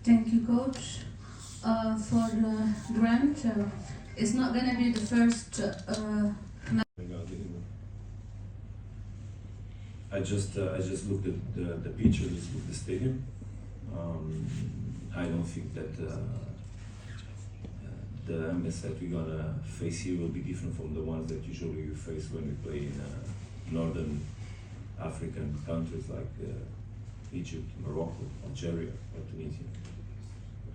Thank you, Coach. For Grant, it's not going to be the first. I just looked at the picture, just looked at the stadium. I don't think that the ambience that we're gonna face here will be different from the ones that usually we face when we play in northern African countries like Egypt, Morocco, Algeria, or Tunisia.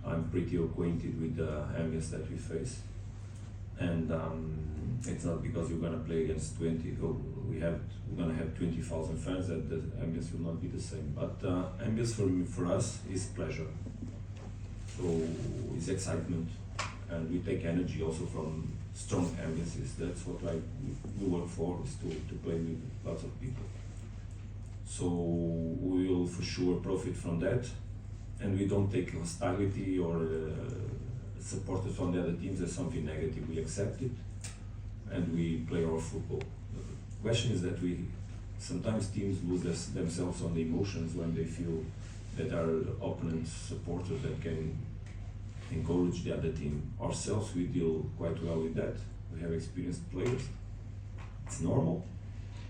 I'm pretty acquainted with the ambience that we face, and it's not because we're gonna play against 20. We're gonna have 20,000 fans that the ambience will not be the same. But ambience for us is pleasure. So it's excitement, and we take energy also from strong ambiences. That's what we work for, is to play with lots of people. So we will for sure profit from that, and we don't take hostility or support from the other teams as something negative. We accept it, and we play our football. The question is that sometimes teams lose themselves on the emotions when they feel that our opponent supporters that can encourage the other team. Ourselves, we deal quite well with that. We have experienced players. It's normal,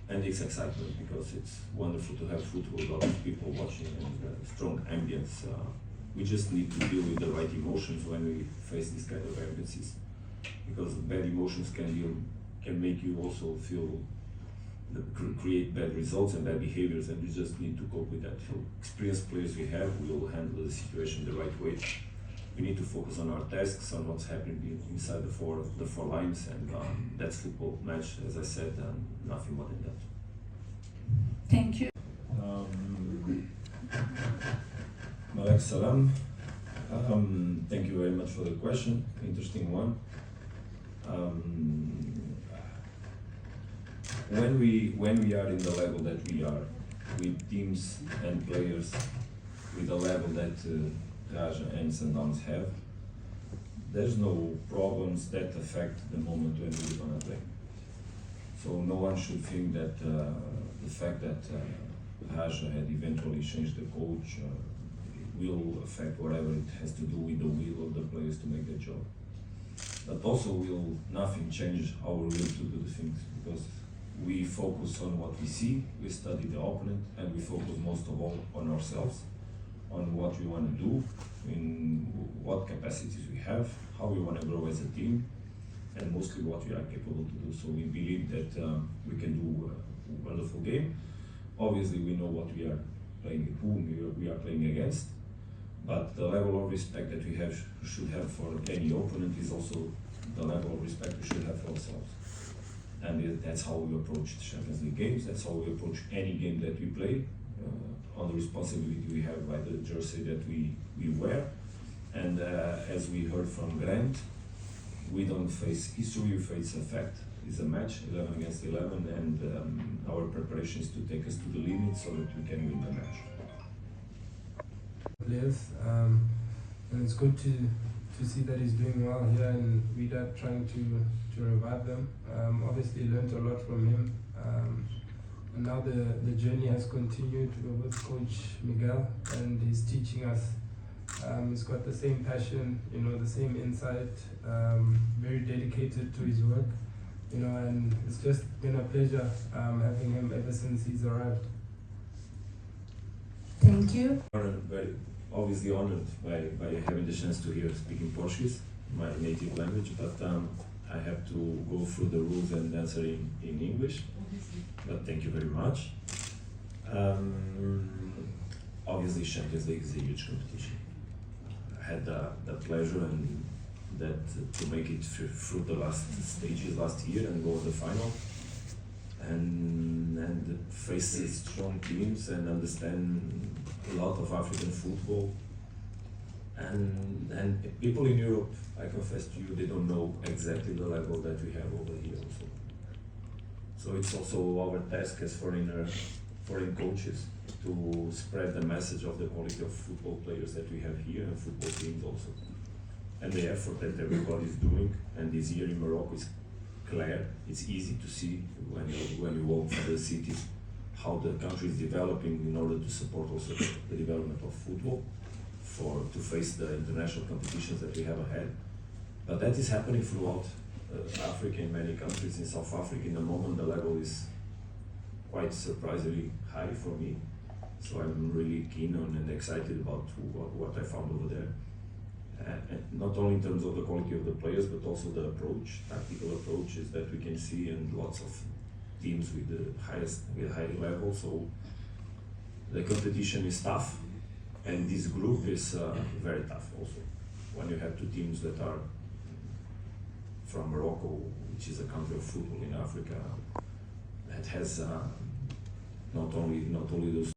and it's excitement because it's wonderful to have football, a lot of people watching, and strong ambience. We just need to deal with the right emotions when we face this kind of ambiences, because bad emotions can make you also create bad results and bad behaviors, and you just need to cope with that. So experienced players we have will handle the situation the right way. We need to focus on our tasks, on what's happening inside the four lines, and that's football match, as I said, nothing more than that. Thank you. Malek Salam. Thank you very much for the question. Interesting one. When we are in the level that we are, with teams and players with the level that Raja and Saandاوز have, there's no problems that affect the moment when we're gonna play. So no one should think that the fact that Raja had eventually changed the coach will affect whatever it has to do with the will of the players to make the job. But also will nothing change our will to do the things, because we focus on what we see, we study the opponent, and we focus most of all on ourselves, on what we want to do, in what capacities we have, how we want to grow as a team, and mostly what we are capable to do. So we believe that we can do a wonderful game. Obviously we know what we are playing, whom we are playing against, but the level of respect that we should have for any opponent is also the level of respect we should have for ourselves. And that's how we approach the Champions League games, that's how we approach any game that we play, on the responsibility we have by the jersey that we wear. And as we heard from Grant, we don't face history, we face a fact. It's a match, 11 against 11, and our preparation is to take us to the limit so that we can win the match. Players, and it's good to see that he's doing well here, and we are trying to revive them. Obviously learned a lot from him, and now the journey has continued with Coach Miguel, and he's teaching us. He's got the same passion, the same insight, very dedicated to his work, and it's just been a pleasure having him ever since he's arrived. Thank you. Very obviously honored by having the chance to hear speaking Portuguese, my native language, but I have to go through the rules and answer in English. But thank you very much. Obviously Champions League is a huge competition. I had the pleasure and to make it through the last stages last year and go to the final, and face strong teams and understand a lot of African football. And people in Europe, I confess to you, they don't know exactly the level that we have over here also. So it's also our task as foreign coaches to spread the message of the quality of football players that we have here, and football teams also. And the effort that everybody is doing, and this year in Morocco is clear. It's easy to see when you walk through the cities how the country is developing in order to support also the development of football. to face the international competitions that we have ahead. But that is happening throughout Africa, in many countries. In South Africa, in the moment, the level is quite surprisingly high for me. So I'm really keen on and excited about what I found over there. And not only in terms of the quality of the players, but also the approach, tactical approaches that we can see, and lots of teams with high level. So the competition is tough, and this group is very tough also. When you have two teams that are from Morocco, which is a country of football in Africa, that has not only those